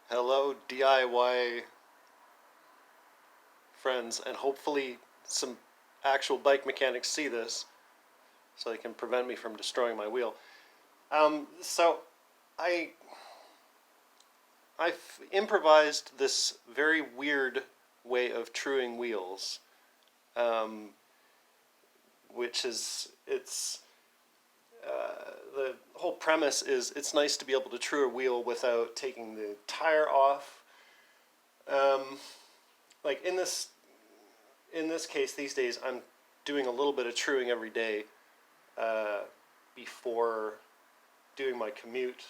Hello, DIY friends, and hopefully some actual bike mechanics see this so they can prevent me from destroying my wheel. So I I've improvised this very weird way of truing wheels, um, which is the whole premise is it's nice to be able to true a wheel without taking the tire off. Um, like in this case, these days I'm doing a little bit of truing every day uh, before doing my commute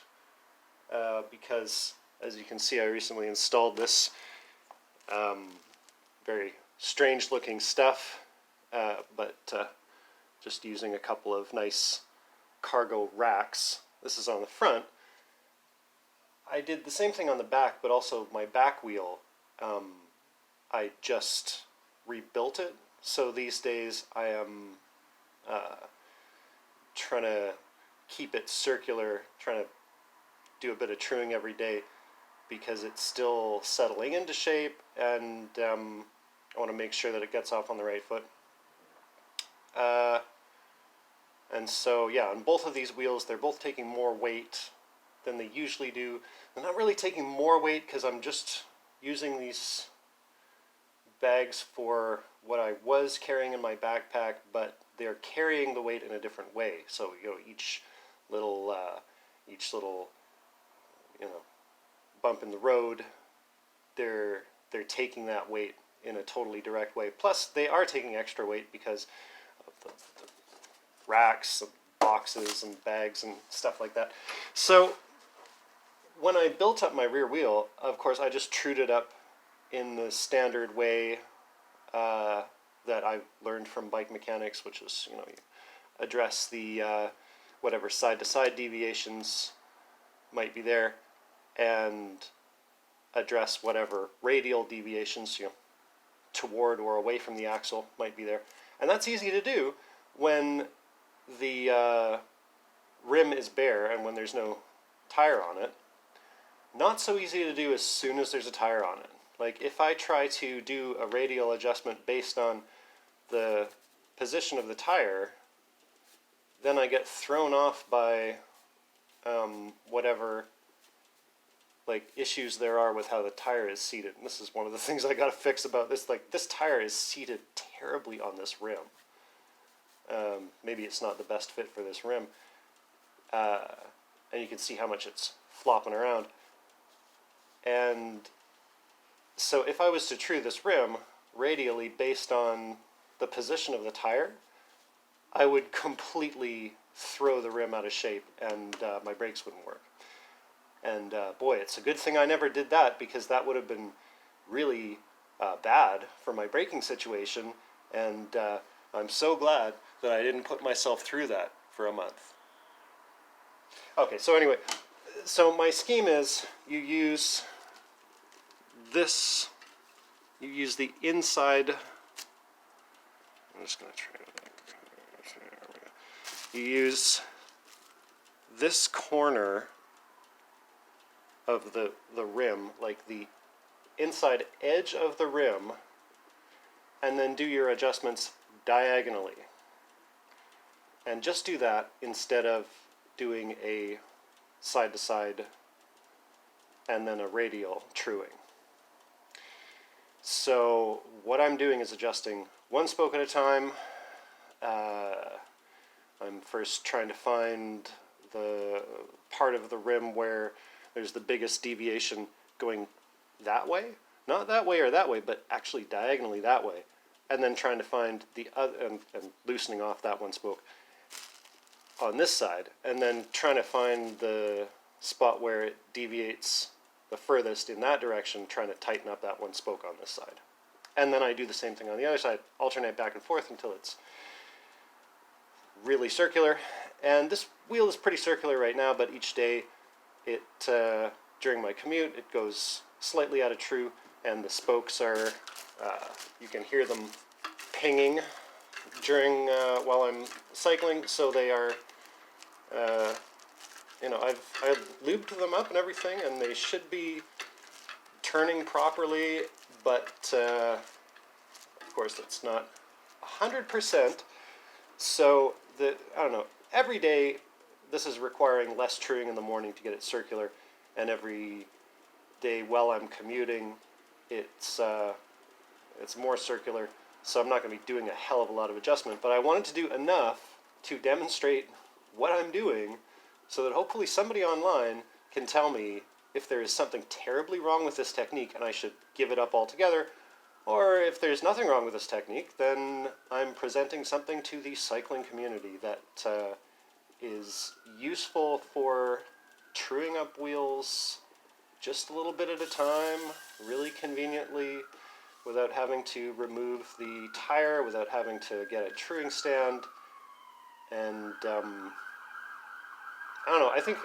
because, as you can see, I recently installed this um, very strange looking stuff, but just using a couple of nice cargo racks. This is on the front. I did the same thing on the back, but also my back wheel. I just rebuilt it. So these days I am uh, trying to keep it circular, trying to do a bit of truing every day because it's still settling into shape, and I want to make sure that it gets off on the right foot. Uh, and so, yeah, on both of these wheels, they're both taking more weight than they usually do. They're not really taking more weight because I'm just using these bags for what I was carrying in my backpack, but they're carrying the weight in a different way. So each little bump in the road, they're taking that weight in a totally direct way. Plus, they are taking extra weight because of the racks, and boxes, and bags, and stuff like that. So when I built up my rear wheel, of course, I just trued it up in the standard way that I learned from bike mechanics, which is, you address the whatever side-to-side deviations might be there, and address whatever radial deviations, toward or away from the axle might be there. And that's easy to do when the rim is bare and when there's no tire on it. Not so easy to do as soon as there's a tire on it. Like if I try to do a radial adjustment based on the position of the tire, then I get thrown off by whatever issues there are with how the tire is seated. And this is one of the things I got to fix about this. Like, this tire is seated terribly on this rim. Maybe it's not the best fit for this rim. And you can see how much it's flopping around. And so if I was to true this rim radially based on the position of the tire, I would completely throw the rim out of shape, and my brakes wouldn't work. And boy, it's a good thing I never did that, because that would have been really bad for my braking situation, and I'm so glad that I didn't put myself through that for a month. Okay, so anyway, so my scheme is you use the inside. I'm just going to try it. You use this corner of the rim, like the inside edge of the rim, and then do your adjustments diagonally. And just do that instead of doing a side-to-side and then a radial truing. So what I'm doing is adjusting one spoke at a time. I'm first trying to find the part of the rim where there's the biggest deviation going that way. Not that way or that way, but actually diagonally that way. And then trying to find the other, and loosening off that one spoke on this side. And then trying to find the spot where it deviates the furthest in that direction, trying to tighten up that one spoke on this side. And then I do the same thing on the other side, alternate back and forth until it's really circular. And this wheel is pretty circular right now, but each day during my commute, it goes slightly out of true, and the spokes are, you can hear them pinging during while I'm cycling, so they are, I've lubed them up and everything, and they should be turning properly, but of course it's not 100%. So I don't know, every day this is requiring less truing in the morning to get it circular, and every day while I'm commuting it's more circular, so I'm not going to be doing a hell of a lot of adjustment, but I wanted to do enough to demonstrate what I'm doing so that hopefully somebody online can tell me if there is something terribly wrong with this technique and I should give it up altogether, or if there's nothing wrong with this technique, then I'm presenting something to the cycling community that is useful for truing up wheels just a little bit at a time, really conveniently, without having to remove the tire, without having to get a truing stand. And I don't know, I think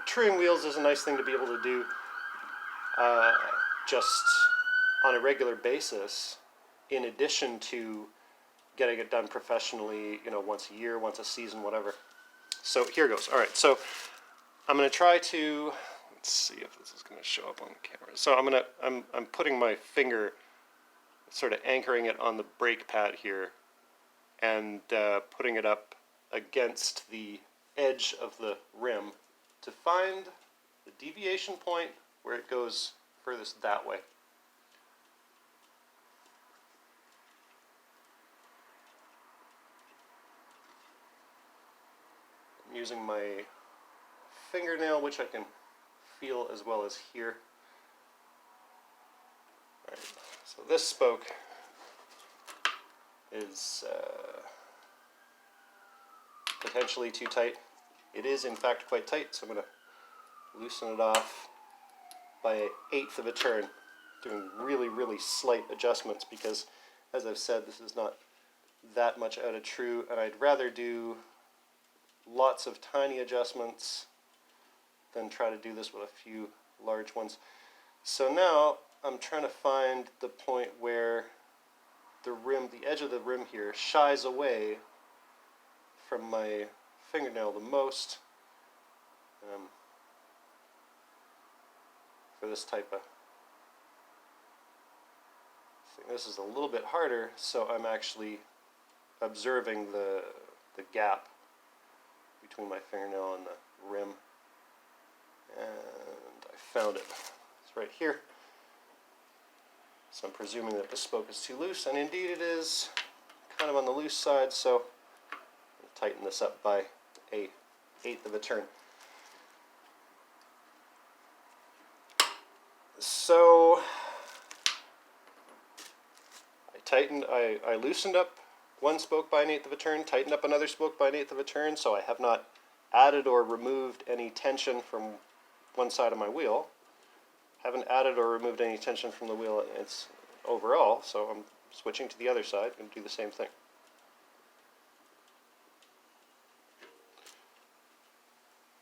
truing wheels is a nice thing to be able to do just on a regular basis, in addition to getting it done professionally, you know, once a year, once a season, whatever. So here goes. All right, so I'm going to try to, let's see if this is going to show up on the camera. So I'm putting my finger, sort of anchoring it on the brake pad here, and putting it up against the edge of the rim to find the deviation point where it goes furthest that way. I'm using my fingernail, which I can feel as well as hear. All right, so this spoke is potentially too tight. It is in fact quite tight, so I'm going to loosen it off by 1/8 of a turn, doing really, really slight adjustments because, as I've said, this is not that much out of true, and I'd rather do lots of tiny adjustments than try to do this with a few large ones. So now I'm trying to find the point where the rim, the edge of the rim here, shies away from my fingernail the most for this type of thing. This is a little bit harder, so I'm actually observing the gap between my fingernail and the rim, and I found it. It's right here. So I'm presuming that the spoke is too loose, and indeed it is kind of on the loose side, so I'll tighten this up by 1/8 of a turn. So I loosened up one spoke by 1/8 of a turn, tightened up another spoke by 1/8 of a turn, so I have not added or removed any tension from one side of my wheel. Haven't added or removed any tension from the wheel it's overall, so I'm switching to the other side and do the same thing.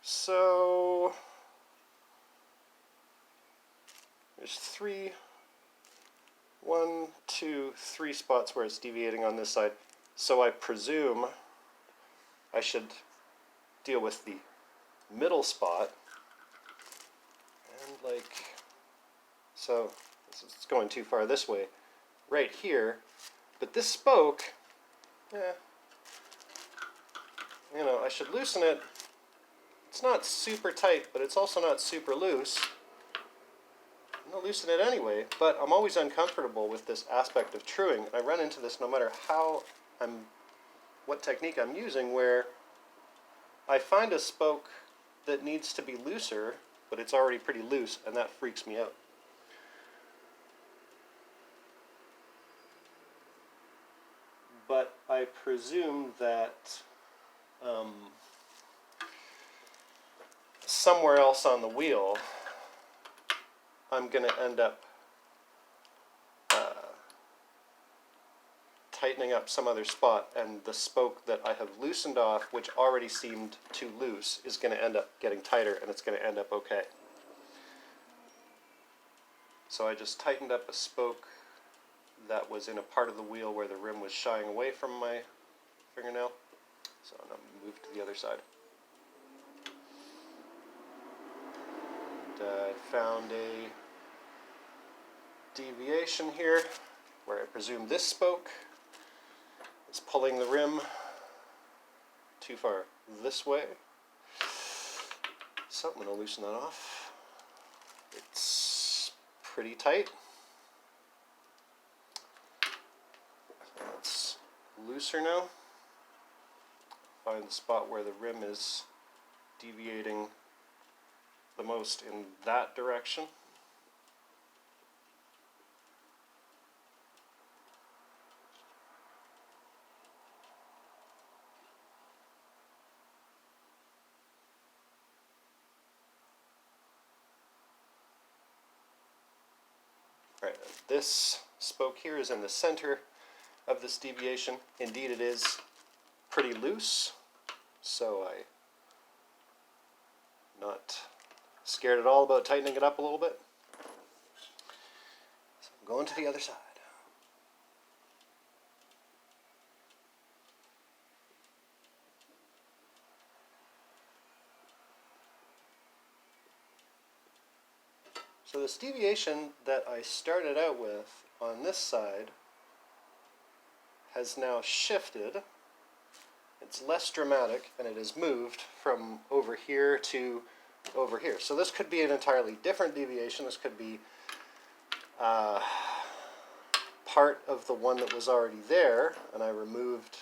So there's 3 spots where it's deviating on this side, so I presume I should deal with the middle spot, and so it's going too far this way, right here, but this spoke, I should loosen it. It's not super tight, but it's also not super loose. I'm going to loosen it anyway, but I'm always uncomfortable with this aspect of truing. I run into this no matter what technique I'm using, where I find a spoke that needs to be looser, but it's already pretty loose, and that freaks me out. But I presume that somewhere else on the wheel, I'm going to end up tightening up some other spot, and the spoke that I have loosened off, which already seemed too loose, is going to end up getting tighter, and it's going to end up okay. So I just tightened up a spoke that was in a part of the wheel where the rim was shying away from my fingernail. So I'm going to move to the other side. And I found deviation here, where I presume this spoke is pulling the rim too far this way. So I'm going to loosen that off. It's pretty tight. It's looser now. Find the spot where the rim is deviating the most in that direction. Right, this spoke here is in the center of this deviation. Indeed, it is pretty loose, so I'm not scared at all about tightening it up a little bit. So I'm going to the other side. So this deviation that I started out with on this side has now shifted. It's less dramatic, and it has moved from over here to over here. So this could be an entirely different deviation. This could be part of the one that was already there, and I removed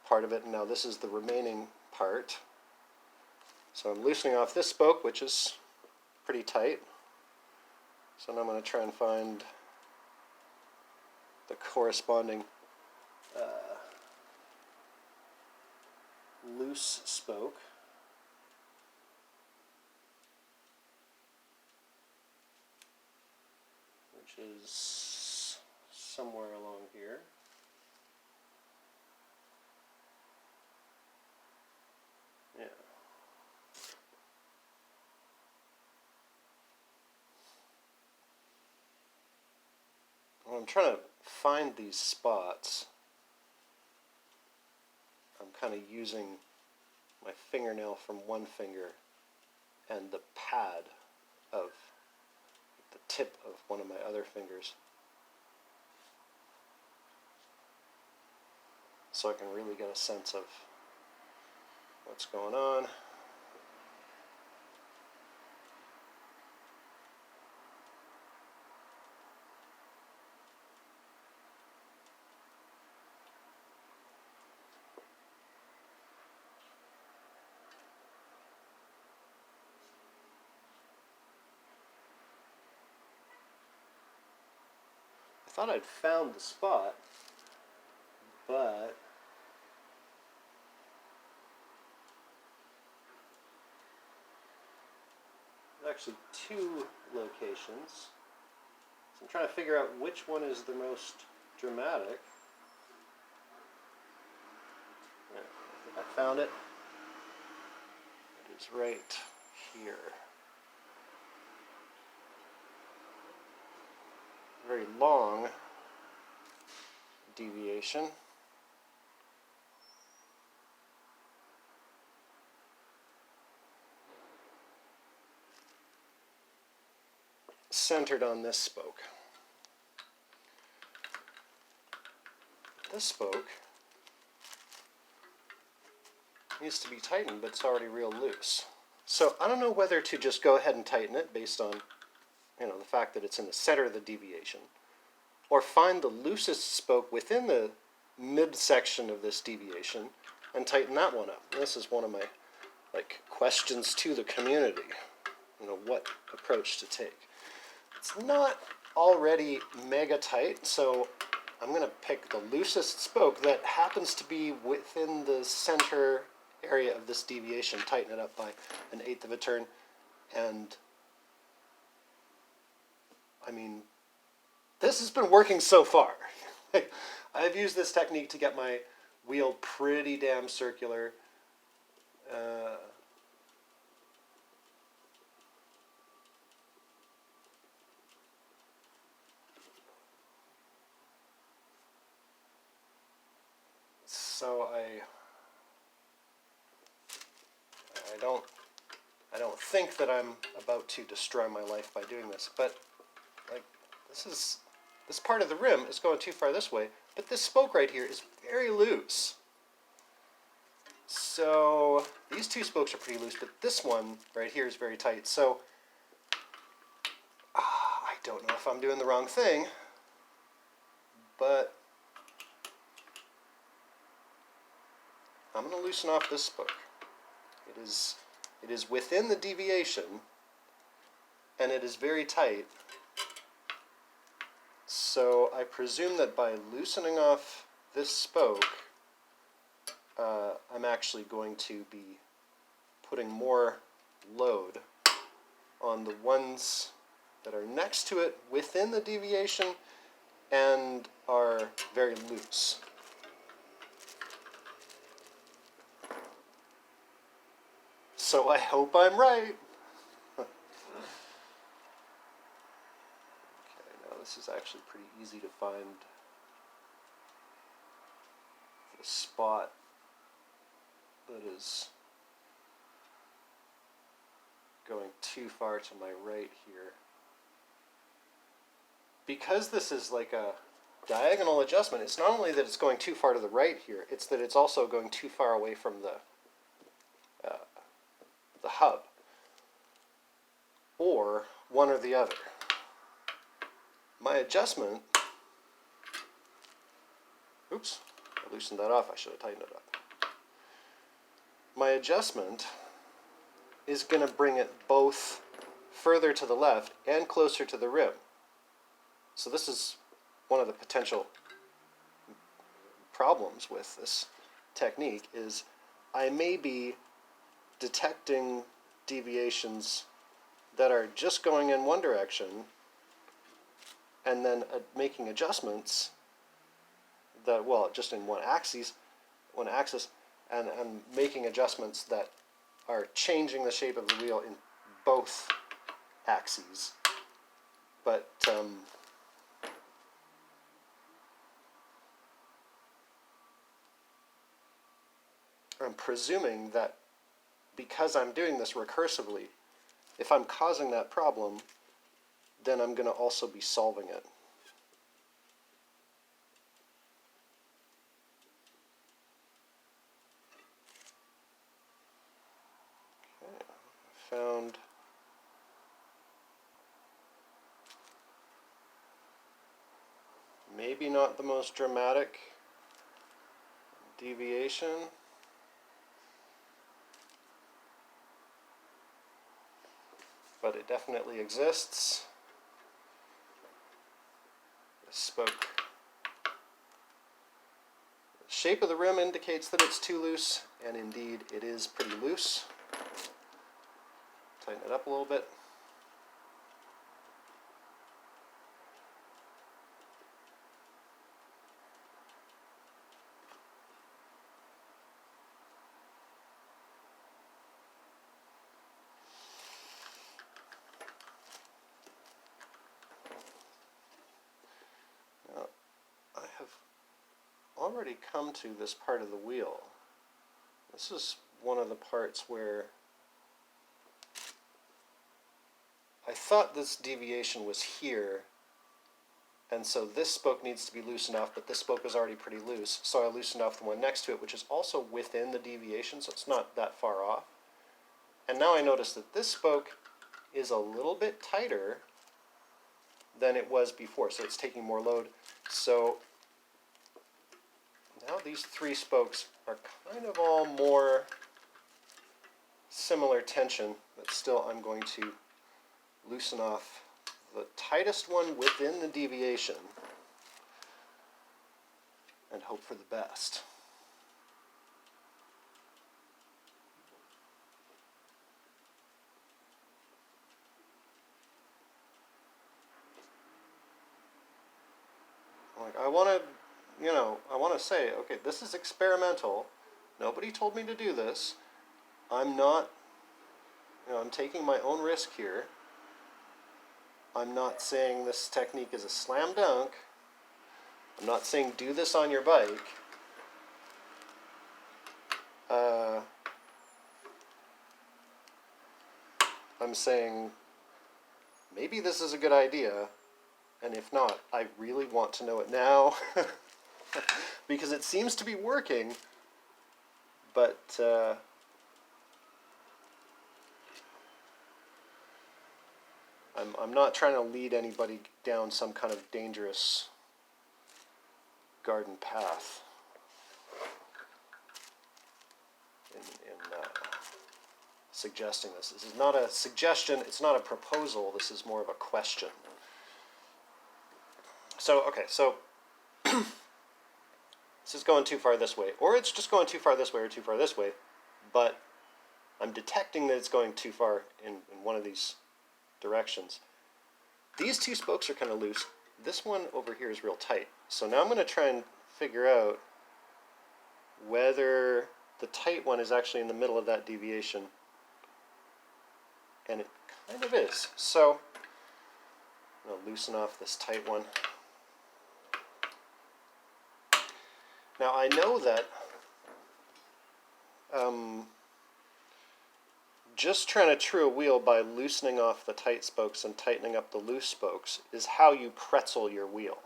part of it, and now this is the remaining part. So I'm loosening off this spoke, which is pretty tight. So now I'm going to try and find the corresponding loose spoke. Which is somewhere along here. Yeah. Well, I'm trying to find these spots. I'm kind of using my fingernail from one finger and the pad of the tip of one of my other fingers, so I can really get a sense of what's going on. I thought I'd found the spot, but there's actually two locations. So I'm trying to figure out which one is the most dramatic. Yeah, I think I found it. It is right here. Very long deviation. Centered on this spoke. This spoke needs to be tightened, but it's already real loose. So I don't know whether to just go ahead and tighten it based on the fact that it's in the center of the deviation, or find the loosest spoke within the midsection of this deviation and tighten that one up. And this is one of my questions to the community. What approach to take. It's not already mega tight, so I'm going to pick the loosest spoke that happens to be within the center area of this deviation, tighten it up by 1/8 of a turn, and I mean, this has been working so far. I've used this technique to get my wheel pretty damn circular. So I don't think that I'm about to destroy my life by doing this, but this part of the rim is going too far this way, but this spoke right here is very loose. So these two spokes are pretty loose, but this one right here is very tight. So I don't know if I'm doing the wrong thing, but I'm going to loosen off this spoke. It is within the deviation, and it is very tight. So I presume that by loosening off this spoke, I'm actually going to be putting more load on the ones that are next to it within the deviation and are very loose. So I hope I'm right. Okay, now this is actually pretty easy to find the spot that is going too far to my right here. Because this is like a diagonal adjustment, it's not only that it's going too far to the right here, it's that it's also going too far away from the hub, or one or the other. My adjustment, oops, I loosened that off, I should have tightened it up. My adjustment is going to bring it both further to the left and closer to the rim. So this is one of the potential problems with this technique, is I may be detecting deviations that are just going in one direction and then making adjustments that, well, just in one axis, and making adjustments that are changing the shape of the wheel in both axes. But I'm presuming that because I'm doing this recursively, if I'm causing that problem, then I'm going to also be solving it. Okay, found maybe not the most dramatic deviation. But it definitely exists. The spoke. The shape of the rim indicates that it's too loose, and indeed it is pretty loose. Tighten it up a little bit. Already come to this part of the wheel. This is one of the parts where I thought this deviation was here, and so this spoke needs to be loosened off, but this spoke is already pretty loose, so I loosened off the one next to it, which is also within the deviation, so it's not that far off. And now I notice that this spoke is a little bit tighter than it was before, so it's taking more load. So now these three spokes are kind of all more similar tension, but still I'm going to loosen off the tightest one within the deviation and hope for the best. Like, I want to say, okay, this is experimental. Nobody told me to do this. I'm not, I'm taking my own risk here. I'm not saying this technique is a slam dunk. I'm not saying do this on your bike. I'm saying maybe this is a good idea, And if not, I really want to know it now because it seems to be working, but I'm not trying to lead anybody down some kind of dangerous garden path in suggesting this. This is not a suggestion, it's not a proposal, this is more of a question. So, okay, so this is going too far this way, or it's just going too far this way or too far this way, but I'm detecting that it's going too far in one of these directions. These two spokes are kind of loose. This one over here is real tight. So now I'm going to try and figure out whether the tight one is actually in the middle of that deviation. And it kind of is. So I'm going to loosen off this tight one. Now I know that just trying to true a wheel by loosening off the tight spokes and tightening up the loose spokes is how you pretzel your wheel.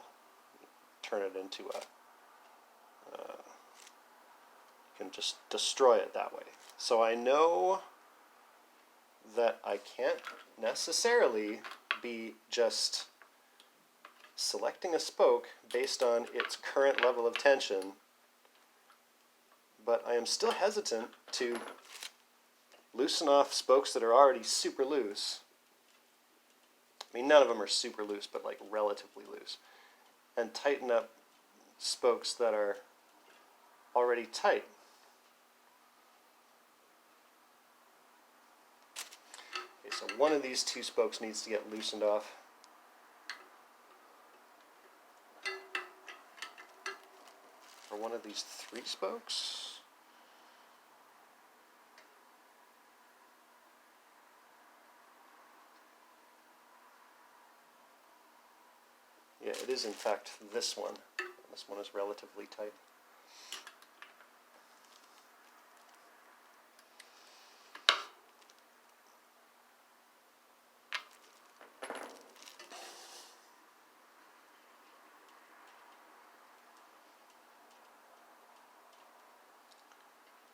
Turn it into a... you can just destroy it that way. So I know that I can't necessarily be just selecting a spoke based on its current level of tension, but I am still hesitant to loosen off spokes that are already super loose. I mean, none of them are super loose, but like relatively loose. And tighten up spokes that are already tight. Okay, so one of these two spokes needs to get loosened off. Or one of these three spokes. Yeah, it is in fact this one. This one is relatively tight.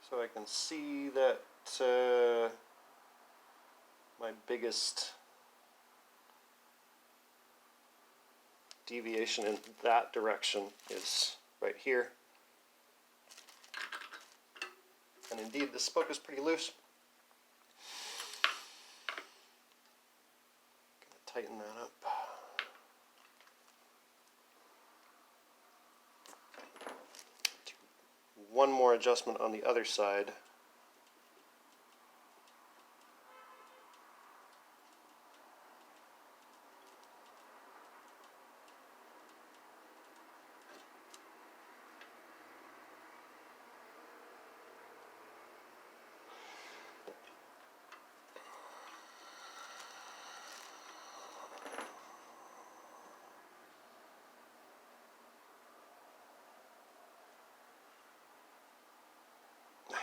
So I can see that my biggest deviation in that direction is right here. And indeed, this spoke is pretty loose. Gonna tighten that up. Do one more adjustment on the other side.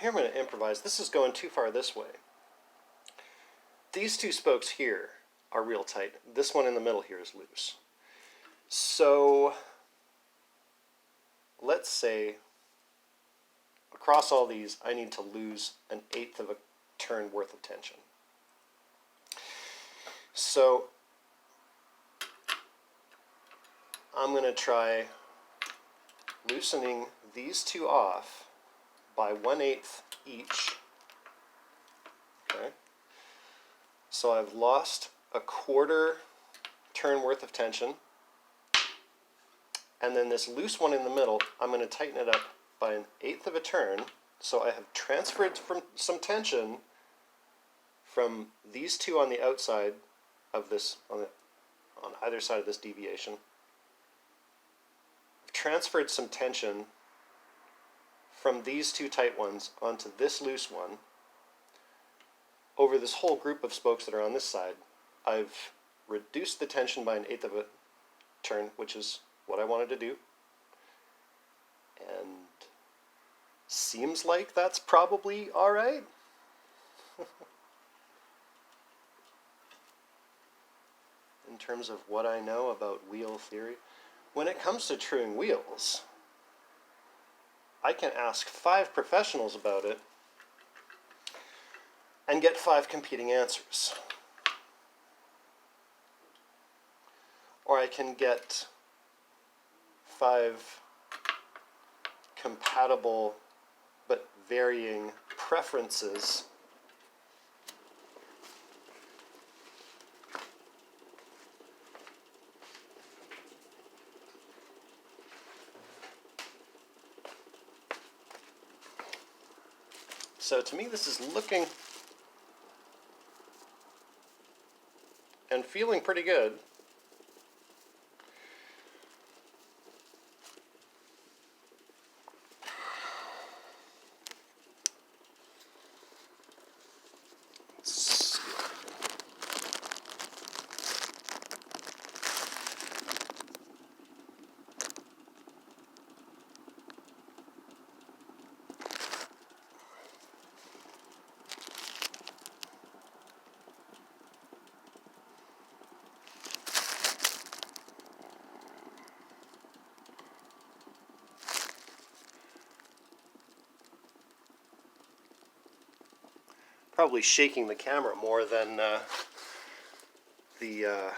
Here I'm going to improvise. This is going too far this way. These two spokes here are real tight. This one in the middle here is loose. So let's say across all these I need to lose 1/8 of a turn worth of tension. So I'm going to try loosening these two off by 1/8 each. Okay. So I've lost 1/4 turn worth of tension. And then this loose one in the middle, I'm going to tighten it up by 1/8 of a turn. So I have transferred from some tension from these two on the outside of this, on either side of this deviation. I've transferred some tension from these two tight ones onto this loose one. Over this whole group of spokes that are on this side, I've reduced the tension by 1/8 of a turn, which is what I wanted to do. And seems like that's probably all right. in terms of what I know about wheel theory. When it comes to truing wheels, I can ask 5 professionals about it and get 5 competing answers. Or I can get 5 compatible but varying preferences So to me, this is looking and feeling pretty good. Probably shaking the camera more than the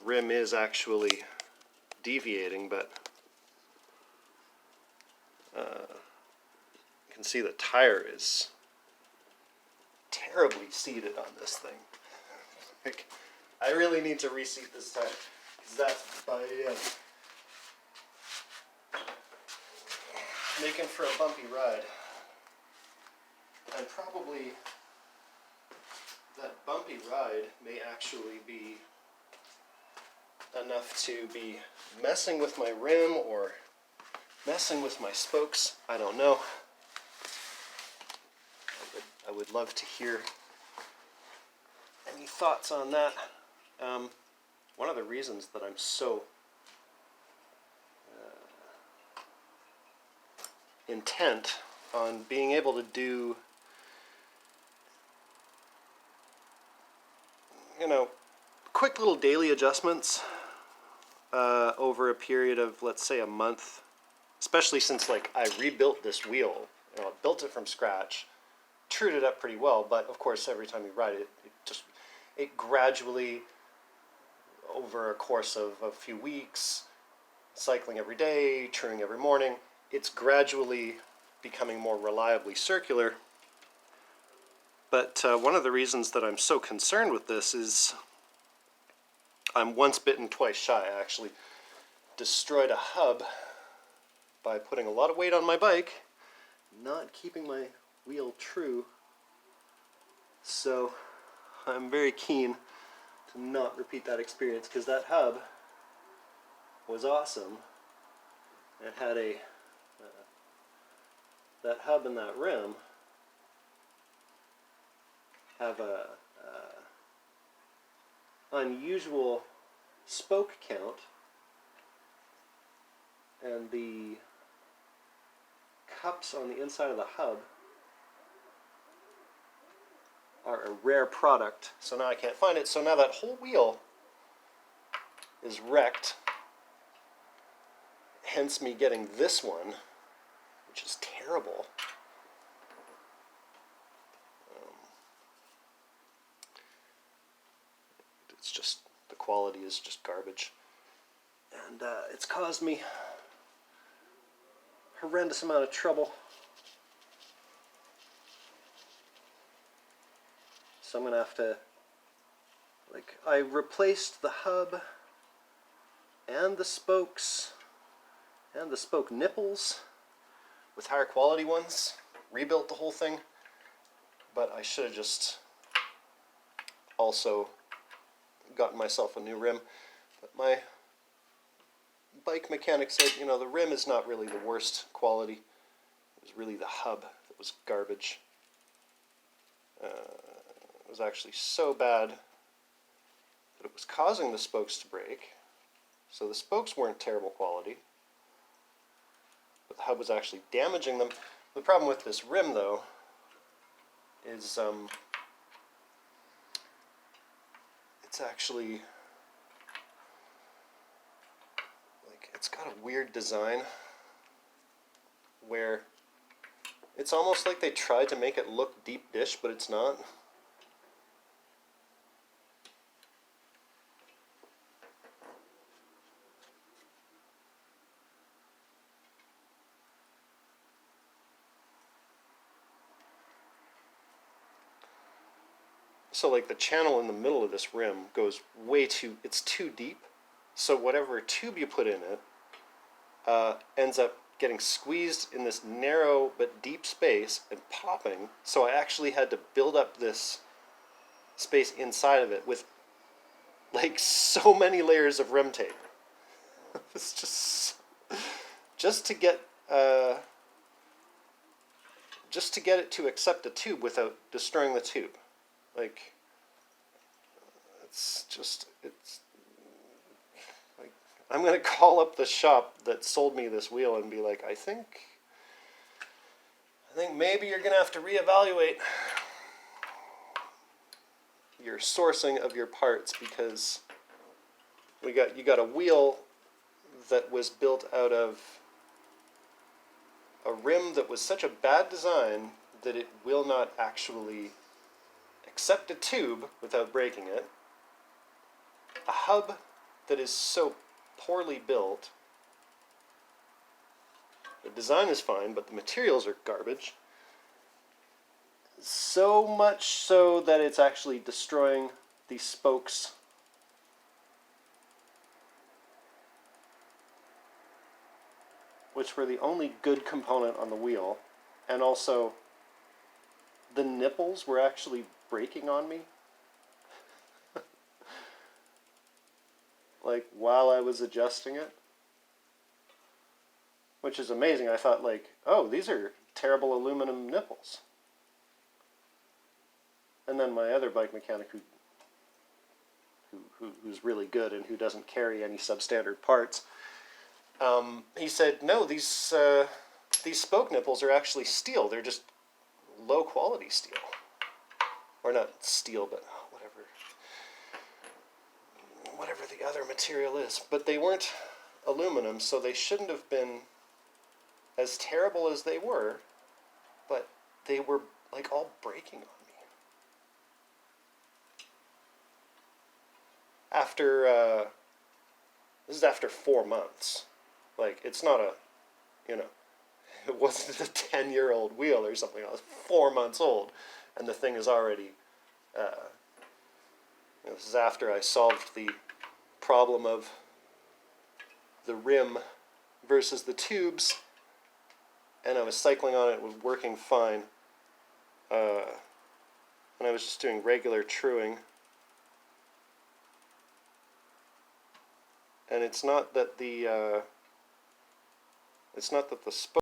rim is actually deviating, but you can see the tire is terribly seated on this thing. Like, I really need to reseat this tire, because that's by making for a bumpy ride. And probably that bumpy ride may actually be enough to be messing with my rim or messing with my spokes. I don't know. I would love to hear any thoughts on that. One of the reasons that I'm so intent on being able to do, quick little daily adjustments over a period of, let's say, a month, especially since I rebuilt this wheel. I built it from scratch, trued it up pretty well, but of course every time you ride it, it gradually, over a course of a few weeks, cycling every day, truing every morning, it's gradually becoming more reliably circular. But one of the reasons that I'm so concerned with this is I'm once bitten, twice shy. I actually destroyed a hub by putting a lot of weight on my bike, not keeping my wheel true. So I'm very keen to not repeat that experience, because that hub was awesome. It had that hub and that rim have a unusual spoke count, and the cups on the inside of the hub are a rare product. So now I can't find it. So now that whole wheel is wrecked, hence me getting this one, which is terrible. It's just, the quality is just garbage. And it's caused me a horrendous amount of trouble. So I'm going to have to, I replaced the hub and the spokes and the spoke nipples with higher quality ones, rebuilt the whole thing, but I should have just also gotten myself a new rim. But my bike mechanic said, the rim is not really the worst quality. It was really the hub that was garbage. It was actually so bad that it was causing the spokes to break. So the spokes weren't terrible quality, but the hub was actually damaging them. The problem with this rim, though, is it's actually it's got a weird design where it's almost like they tried to make it look deep dish, but it's not. So like the channel in the middle of this rim goes it's too deep. So whatever tube you put in it ends up getting squeezed in this narrow but deep space and popping. So I actually had to build up this space inside of it with like so many layers of rim tape. It's just to get it to accept a tube without destroying the tube. Like, it's like, I'm going to call up the shop that sold me this wheel and be like, I think maybe you're going to have to reevaluate your sourcing of your parts, because you got a wheel that was built out of a rim that was such a bad design that it will not actually accept a tube without breaking it, a hub that is so poorly built. The design is fine, but the materials are garbage. So much so that it's actually destroying the spokes. Which were the only good component on the wheel. And also, the nipples were actually breaking on me. Like, while I was adjusting it. Which is amazing. I thought, like, oh, these are terrible aluminum nipples. And then my other bike mechanic who's really good and who doesn't carry any substandard parts, he said, no, these spoke nipples are actually steel. They're just low quality steel. Or not steel, but whatever the other material is. But they weren't aluminum, so they shouldn't have been as terrible as they were, but they were like all breaking on me. This is after 4 months. Like, it's not it wasn't a 10-year-old wheel or something. I was 4 months old, and the thing is already, this is after I solved the problem of the rim versus the tubes, and I was cycling on it, it was working fine, and I was just doing regular truing. And it's not that the spoke